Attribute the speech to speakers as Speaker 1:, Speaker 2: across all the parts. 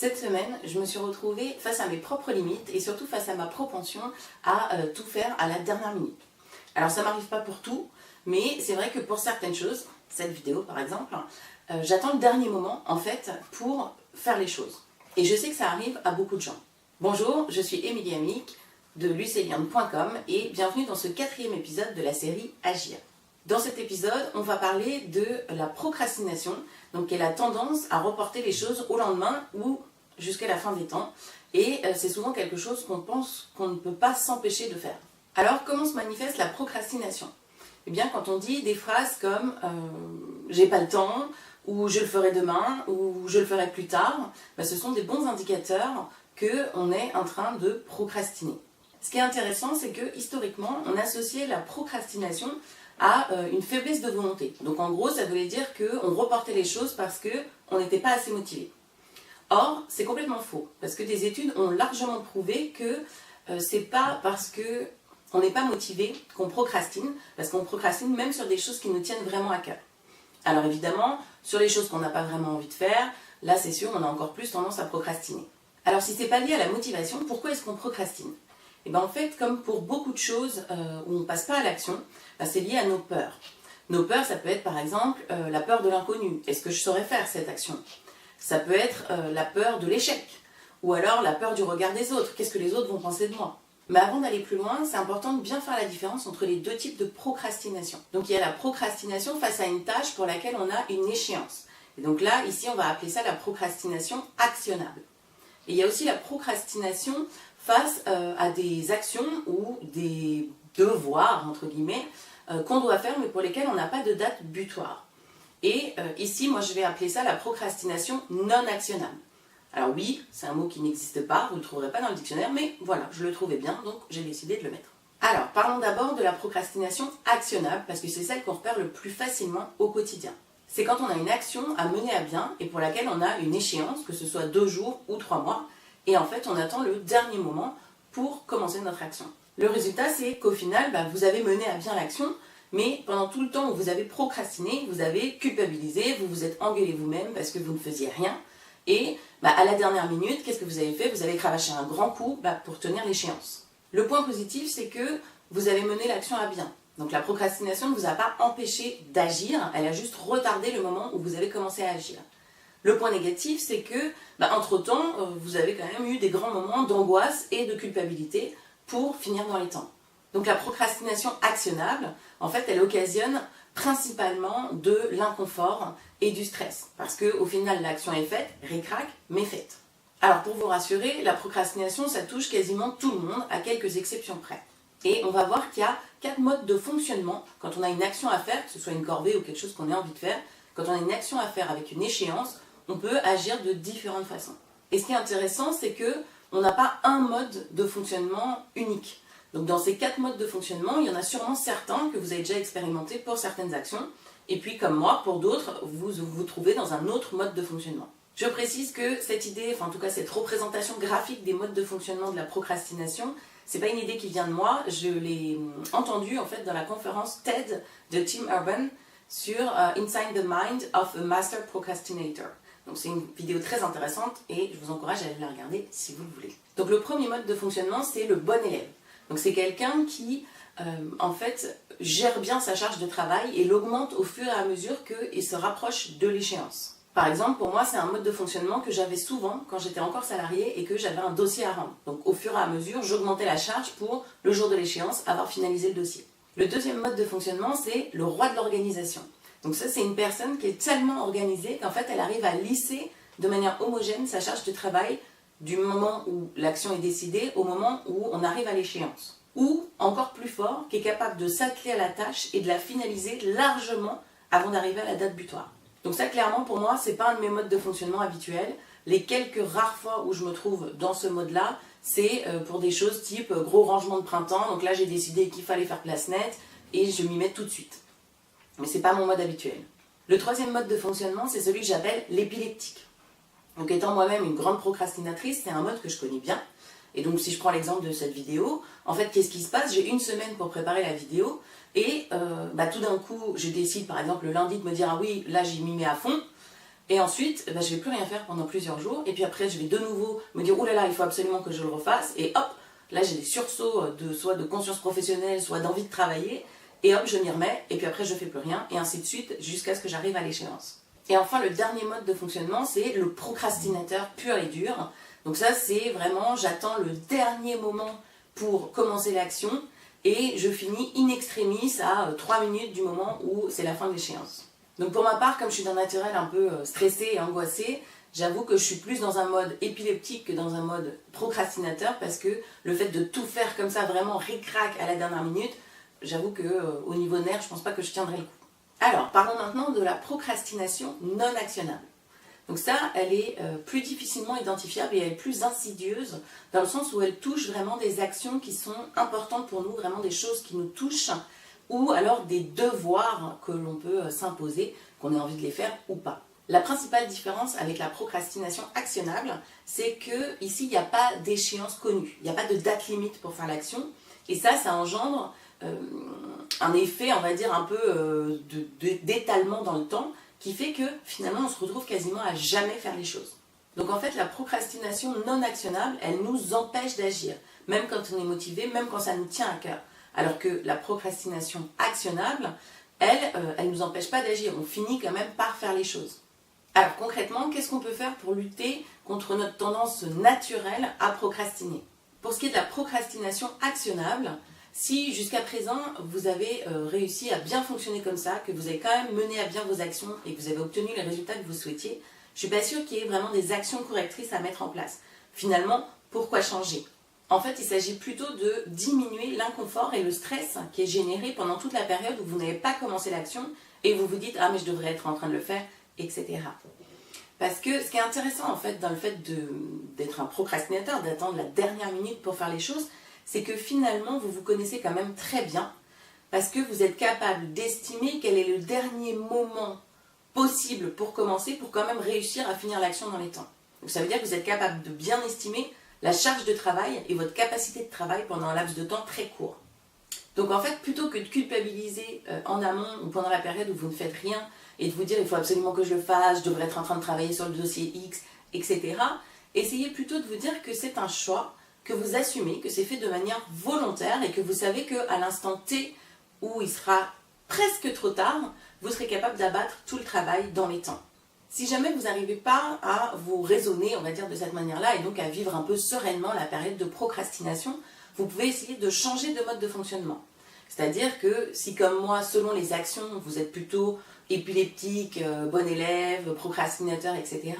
Speaker 1: Cette semaine, je me suis retrouvée face à mes propres limites et surtout face à ma propension à tout faire à la dernière minute. Alors ça m'arrive pas pour tout, mais c'est vrai que pour certaines choses, cette vidéo par exemple, j'attends le dernier moment en fait pour faire les choses. Et je sais que ça arrive à beaucoup de gens. Bonjour, je suis Émilie Amick de lucéliane.com et bienvenue dans ce 4e épisode de la série Agir. Dans cet épisode, on va parler de la procrastination, donc qui est la tendance à reporter les choses au lendemain ou jusqu'à la fin des temps. Et c'est souvent quelque chose qu'on pense qu'on ne peut pas s'empêcher de faire. Alors, comment se manifeste la procrastination ? Eh bien, quand on dit des phrases comme j'ai pas le temps, ou je le ferai demain, ou je le ferai plus tard, ce sont des bons indicateurs qu'on est en train de procrastiner. Ce qui est intéressant, c'est que historiquement, on associait la procrastination à une faiblesse de volonté. Donc en gros, ça voulait dire qu'on reportait les choses parce qu'on n'était pas assez motivé. Or, c'est complètement faux, parce que des études ont largement prouvé que c'est pas parce qu'on n'est pas motivé qu'on procrastine, parce qu'on procrastine même sur des choses qui nous tiennent vraiment à cœur. Alors évidemment, sur les choses qu'on n'a pas vraiment envie de faire, là c'est sûr, on a encore plus tendance à procrastiner. Alors si c'est pas lié à la motivation, pourquoi est-ce qu'on procrastine ? Et bien en fait, comme pour beaucoup de choses où on ne passe pas à l'action, c'est lié à nos peurs. Nos peurs, ça peut être par exemple la peur de l'inconnu. Est-ce que je saurais faire cette action ? Ça peut être la peur de l'échec. Ou alors la peur du regard des autres. Qu'est-ce que les autres vont penser de moi ? Mais avant d'aller plus loin, c'est important de bien faire la différence entre les deux types de procrastination. Donc il y a la procrastination face à une tâche pour laquelle on a une échéance. Et donc là, ici, on va appeler ça la procrastination actionnable. Et il y a aussi la procrastination face à des actions ou des devoirs, entre guillemets, qu'on doit faire mais pour lesquels on n'a pas de date butoir. Et ici, moi je vais appeler ça la procrastination non actionnable. Alors oui, c'est un mot qui n'existe pas, vous ne le trouverez pas dans le dictionnaire, mais voilà, je le trouvais bien, donc j'ai décidé de le mettre. Alors, parlons d'abord de la procrastination actionnable, parce que c'est celle qu'on repère le plus facilement au quotidien. C'est quand on a une action à mener à bien et pour laquelle on a une échéance, que ce soit 2 jours ou 3 mois, et en fait on attend le dernier moment pour commencer notre action. Le résultat, c'est qu'au final, vous avez mené à bien l'action, mais pendant tout le temps où vous avez procrastiné, vous avez culpabilisé, vous vous êtes engueulé vous-même parce que vous ne faisiez rien. Et à la dernière minute, qu'est-ce que vous avez fait ? Vous avez cravaché un grand coup pour tenir l'échéance. Le point positif, c'est que vous avez mené l'action à bien. Donc la procrastination ne vous a pas empêché d'agir, elle a juste retardé le moment où vous avez commencé à agir. Le point négatif, c'est que, entre-temps, vous avez quand même eu des grands moments d'angoisse et de culpabilité pour finir dans les temps. Donc la procrastination actionnable, en fait, elle occasionne principalement de l'inconfort et du stress. Parce qu'au final, l'action est faite, ric-rac, mais faite. Alors pour vous rassurer, la procrastination, ça touche quasiment tout le monde, à quelques exceptions près. Et on va voir qu'il y a 4 modes de fonctionnement quand on a une action à faire, que ce soit une corvée ou quelque chose qu'on ait envie de faire. Quand on a une action à faire avec une échéance, on peut agir de différentes façons. Et ce qui est intéressant, c'est qu'on n'a pas un mode de fonctionnement unique. Donc dans ces 4 modes de fonctionnement, il y en a sûrement certains que vous avez déjà expérimentés pour certaines actions. Et puis comme moi, pour d'autres, vous vous trouvez dans un autre mode de fonctionnement. Je précise que cette idée, en tout cas cette représentation graphique des modes de fonctionnement de la procrastination, c'est pas une idée qui vient de moi, je l'ai entendue en fait dans la conférence TED de Tim Urban sur Inside the Mind of a Master Procrastinator. Donc c'est une vidéo très intéressante et je vous encourage à aller la regarder si vous le voulez. Donc le premier mode de fonctionnement, c'est le bon élève. Donc c'est quelqu'un qui en fait gère bien sa charge de travail et l'augmente au fur et à mesure qu'il se rapproche de l'échéance. Par exemple, pour moi, c'est un mode de fonctionnement que j'avais souvent quand j'étais encore salariée et que j'avais un dossier à rendre. Donc au fur et à mesure, j'augmentais la charge pour, le jour de l'échéance, avoir finalisé le dossier. Le deuxième mode de fonctionnement, c'est le roi de l'organisation. Donc ça, c'est une personne qui est tellement organisée qu'en fait, elle arrive à lisser de manière homogène sa charge de travail du moment où l'action est décidée au moment où on arrive à l'échéance. Ou, encore plus fort, qui est capable de s'atteler à la tâche et de la finaliser largement avant d'arriver à la date butoir. Donc ça, clairement, pour moi, c'est pas un de mes modes de fonctionnement habituels. Les quelques rares fois où je me trouve dans ce mode-là, c'est pour des choses type gros rangement de printemps. Donc là, j'ai décidé qu'il fallait faire place nette et je m'y mets tout de suite. Mais c'est pas mon mode habituel. Le troisième mode de fonctionnement, c'est celui que j'appelle l'épileptique. Donc étant moi-même une grande procrastinatrice, c'est un mode que je connais bien. Et donc si je prends l'exemple de cette vidéo, en fait qu'est-ce qui se passe ? J'ai 1 semaine pour préparer la vidéo et tout d'un coup je décide par exemple le lundi de me dire ah oui là j'y m'y mets à fond. Et ensuite, je ne vais plus rien faire pendant plusieurs jours. Et puis après, je vais de nouveau me dire, oulala, il faut absolument que je le refasse. Et hop, là j'ai des sursauts soit de conscience professionnelle, soit d'envie de travailler. Et hop, je m'y remets. Et puis après, je ne fais plus rien. Et ainsi de suite, jusqu'à ce que j'arrive à l'échéance. Et enfin, le dernier mode de fonctionnement, c'est le procrastinateur pur et dur. Donc ça, c'est vraiment, j'attends le dernier moment pour commencer l'action. Et je finis in extremis à 3 minutes du moment où c'est la fin de l'échéance. Donc pour ma part, comme je suis d'un naturel un peu stressé et angoissé, j'avoue que je suis plus dans un mode épileptique que dans un mode procrastinateur parce que le fait de tout faire comme ça, vraiment ric-rac à la dernière minute, j'avoue qu'au niveau nerf, je pense pas que je tiendrai le coup. Alors, parlons maintenant de la procrastination non actionnable. Donc ça, elle est plus difficilement identifiable et elle est plus insidieuse dans le sens où elle touche vraiment des actions qui sont importantes pour nous, vraiment des choses qui nous touchent ou alors des devoirs que l'on peut s'imposer, qu'on ait envie de les faire ou pas. La principale différence avec la procrastination actionnable, c'est que ici, il n'y a pas d'échéance connue, il n'y a pas de date limite pour faire l'action et ça engendre un effet, on va dire, un peu d'étalement dans le temps qui fait que finalement on se retrouve quasiment à jamais faire les choses. Donc en fait la procrastination non actionnable, elle nous empêche d'agir, même quand on est motivé, même quand ça nous tient à cœur. Alors que la procrastination actionnable, elle nous empêche pas d'agir, on finit quand même par faire les choses. Alors concrètement, qu'est-ce qu'on peut faire pour lutter contre notre tendance naturelle à procrastiner? Pour ce qui est de la procrastination actionnable, si jusqu'à présent vous avez réussi à bien fonctionner comme ça, que vous avez quand même mené à bien vos actions et que vous avez obtenu les résultats que vous souhaitiez, je ne suis pas sûre qu'il y ait vraiment des actions correctrices à mettre en place. Finalement, pourquoi changer? En fait, il s'agit plutôt de diminuer l'inconfort et le stress qui est généré pendant toute la période où vous n'avez pas commencé l'action et vous vous dites « Ah mais je devrais être en train de le faire », etc. Parce que ce qui est intéressant en fait dans le fait d'être un procrastinateur, d'attendre la dernière minute pour faire les choses, c'est que finalement vous vous connaissez quand même très bien parce que vous êtes capable d'estimer quel est le dernier moment possible pour commencer pour quand même réussir à finir l'action dans les temps. Donc ça veut dire que vous êtes capable de bien estimer la charge de travail et votre capacité de travail pendant un laps de temps très court. Donc en fait, plutôt que de culpabiliser en amont ou pendant la période où vous ne faites rien et de vous dire il faut absolument que je le fasse, je devrais être en train de travailler sur le dossier X, etc., essayez plutôt de vous dire que c'est un choix, que vous assumez, que c'est fait de manière volontaire et que vous savez qu'à l'instant T où il sera presque trop tard, vous serez capable d'abattre tout le travail dans les temps. Si jamais vous n'arrivez pas à vous raisonner, on va dire de cette manière-là, et donc à vivre un peu sereinement la période de procrastination, vous pouvez essayer de changer de mode de fonctionnement. C'est-à-dire que si comme moi, selon les actions, vous êtes plutôt épileptique, bon élève, procrastinateur, etc.,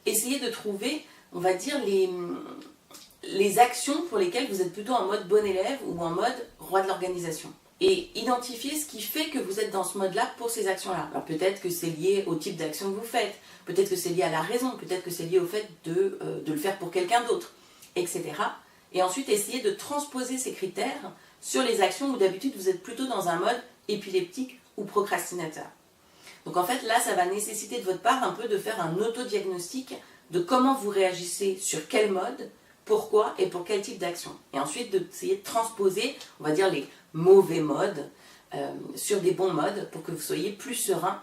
Speaker 1: essayez de trouver, on va dire, les actions pour lesquelles vous êtes plutôt en mode bon élève ou en mode roi de l'organisation. Et identifier ce qui fait que vous êtes dans ce mode-là pour ces actions-là. Alors peut-être que c'est lié au type d'action que vous faites, peut-être que c'est lié à la raison, peut-être que c'est lié au fait de le faire pour quelqu'un d'autre, etc. Et ensuite essayer de transposer ces critères sur les actions où d'habitude vous êtes plutôt dans un mode épileptique ou procrastinateur. Donc en fait là ça va nécessiter de votre part un peu de faire un autodiagnostic de comment vous réagissez sur quel mode, pourquoi et pour quel type d'action. Et ensuite d'essayer de transposer, on va dire, les mauvais modes sur des bons modes pour que vous soyez plus serein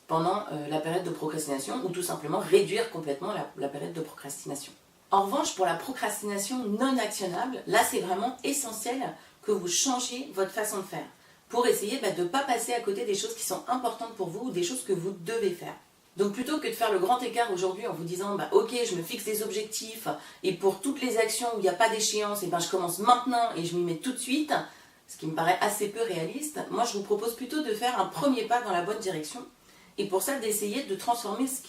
Speaker 1: pendant la période de procrastination ou tout simplement réduire complètement la période de procrastination. En revanche, pour la procrastination non actionnable, là c'est vraiment essentiel que vous changiez votre façon de faire pour essayer de ne pas passer à côté des choses qui sont importantes pour vous ou des choses que vous devez faire. Donc plutôt que de faire le grand écart aujourd'hui en vous disant ok, je me fixe des objectifs et pour toutes les actions où il n'y a pas d'échéance, je commence maintenant et je m'y mets tout de suite, ce qui me paraît assez peu réaliste, moi je vous propose plutôt de faire un premier pas dans la bonne direction et pour ça d'essayer de transformer ce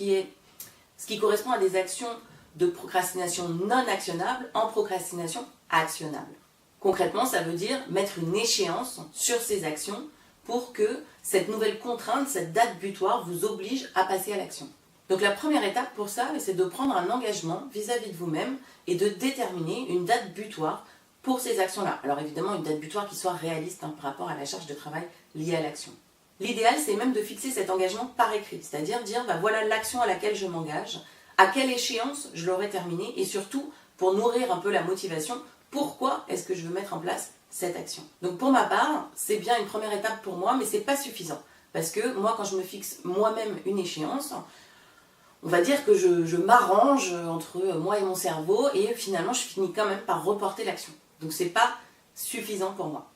Speaker 1: qui correspond à des actions de procrastination non actionnable en procrastination actionnable. Concrètement, ça veut dire mettre une échéance sur ces actions pour que cette nouvelle contrainte, cette date butoir vous oblige à passer à l'action. Donc la première étape pour ça, c'est de prendre un engagement vis-à-vis de vous-même et de déterminer une date butoir pour ces actions-là. Alors évidemment, une date butoir qui soit réaliste par rapport à la charge de travail liée à l'action. L'idéal, c'est même de fixer cet engagement par écrit, c'est-à-dire dire voilà l'action à laquelle je m'engage, à quelle échéance je l'aurai terminée et surtout, pour nourrir un peu la motivation, pourquoi est-ce que je veux mettre en place cette action. Donc pour ma part, c'est bien une première étape pour moi, mais c'est pas suffisant. Parce que moi, quand je me fixe moi-même une échéance, on va dire que je m'arrange entre moi et mon cerveau et finalement je finis quand même par reporter l'action. Donc c'est pas suffisant pour moi.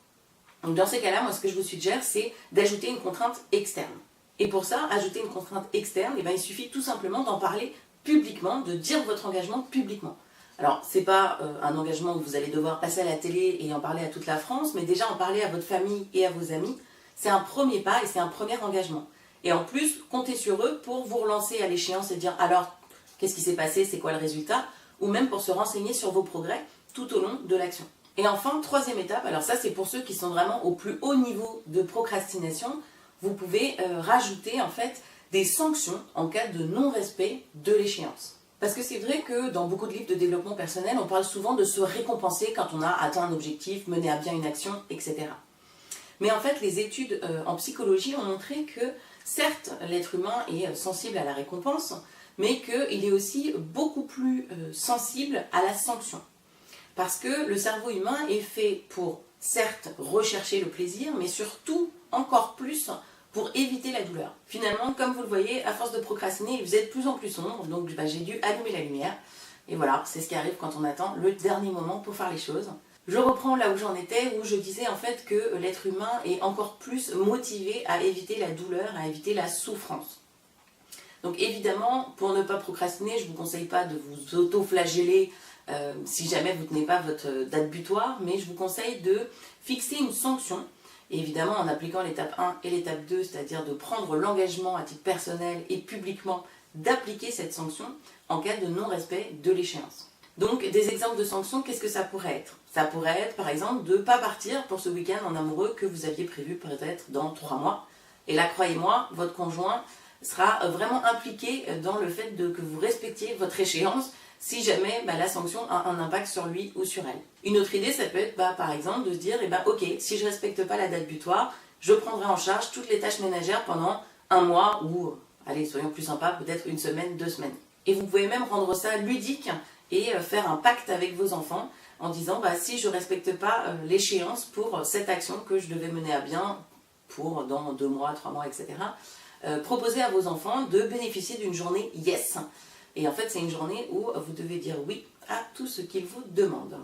Speaker 1: Donc dans ces cas-là, moi ce que je vous suggère, c'est d'ajouter une contrainte externe. Et pour ça, ajouter une contrainte externe, il suffit tout simplement d'en parler publiquement, de dire votre engagement publiquement. Alors, c'est pas un engagement où vous allez devoir passer à la télé et en parler à toute la France, mais déjà en parler à votre famille et à vos amis, c'est un premier pas et c'est un premier engagement. Et en plus, comptez sur eux pour vous relancer à l'échéance et dire alors, qu'est-ce qui s'est passé, c'est quoi le résultat, ou même pour se renseigner sur vos progrès tout au long de l'action. Et enfin, troisième étape, alors ça c'est pour ceux qui sont vraiment au plus haut niveau de procrastination, vous pouvez rajouter en fait des sanctions en cas de non-respect de l'échéance. Parce que c'est vrai que dans beaucoup de livres de développement personnel, on parle souvent de se récompenser quand on a atteint un objectif, mené à bien une action, etc. Mais en fait, les études en psychologie ont montré que certes, l'être humain est sensible à la récompense, mais qu'il est aussi beaucoup plus sensible à la sanction. Parce que le cerveau humain est fait pour, certes, rechercher le plaisir, mais surtout, encore plus, pour éviter la douleur. Finalement, comme vous le voyez, à force de procrastiner, vous êtes de plus en plus sombre, donc j'ai dû allumer la lumière. Et voilà, c'est ce qui arrive quand on attend le dernier moment pour faire les choses. Je reprends là où j'en étais, où je disais en fait que l'être humain est encore plus motivé à éviter la douleur, à éviter la souffrance. Donc évidemment, pour ne pas procrastiner, je ne vous conseille pas de vous auto-flageller si jamais vous ne tenez pas votre date butoir, mais je vous conseille de fixer une sanction, et évidemment en appliquant l'étape 1 et l'étape 2, c'est-à-dire de prendre l'engagement à titre personnel et publiquement d'appliquer cette sanction en cas de non-respect de l'échéance. Donc des exemples de sanctions, qu'est-ce que ça pourrait être? Ça pourrait être par exemple de ne pas partir pour ce week-end en amoureux que vous aviez prévu peut-être dans 3 mois. Et là, croyez-moi, votre conjoint sera vraiment impliqué dans le fait que vous respectiez votre échéance si jamais la sanction a un impact sur lui ou sur elle. Une autre idée, ça peut être par exemple de se dire, ok, si je ne respecte pas la date butoir, je prendrai en charge toutes les tâches ménagères pendant 1 mois ou, allez, soyons plus sympas, peut-être 1 semaine, 2 semaines. Et vous pouvez même rendre ça ludique et faire un pacte avec vos enfants en disant, si je ne respecte pas l'échéance pour cette action que je devais mener à bien pour dans 2 mois, 3 mois, etc., proposez à vos enfants de bénéficier d'une journée yes. Et en fait, c'est une journée où vous devez dire oui à tout ce qu'ils vous demandent.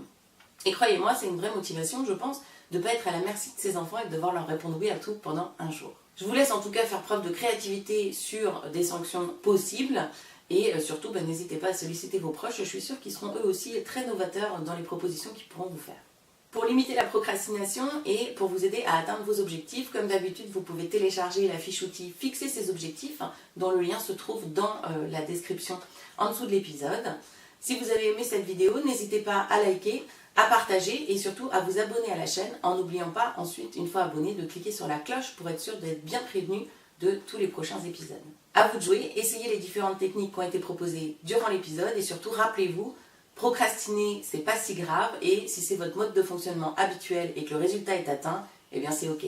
Speaker 1: Et croyez-moi, c'est une vraie motivation, je pense, de ne pas être à la merci de ses enfants et de devoir leur répondre oui à tout pendant un jour. Je vous laisse en tout cas faire preuve de créativité sur des sanctions possibles. Et surtout, n'hésitez pas à solliciter vos proches, je suis sûre qu'ils seront eux aussi très novateurs dans les propositions qu'ils pourront vous faire. Pour limiter la procrastination et pour vous aider à atteindre vos objectifs, comme d'habitude, vous pouvez télécharger la fiche outil Fixer ses objectifs, dont le lien se trouve dans la description en dessous de l'épisode. Si vous avez aimé cette vidéo, n'hésitez pas à liker, à partager et surtout à vous abonner à la chaîne en n'oubliant pas ensuite, une fois abonné, de cliquer sur la cloche pour être sûr d'être bien prévenu de tous les prochains épisodes. À vous de jouer, essayez les différentes techniques qui ont été proposées durant l'épisode et surtout rappelez-vous, procrastiner, c'est pas si grave et si c'est votre mode de fonctionnement habituel et que le résultat est atteint, eh bien c'est ok.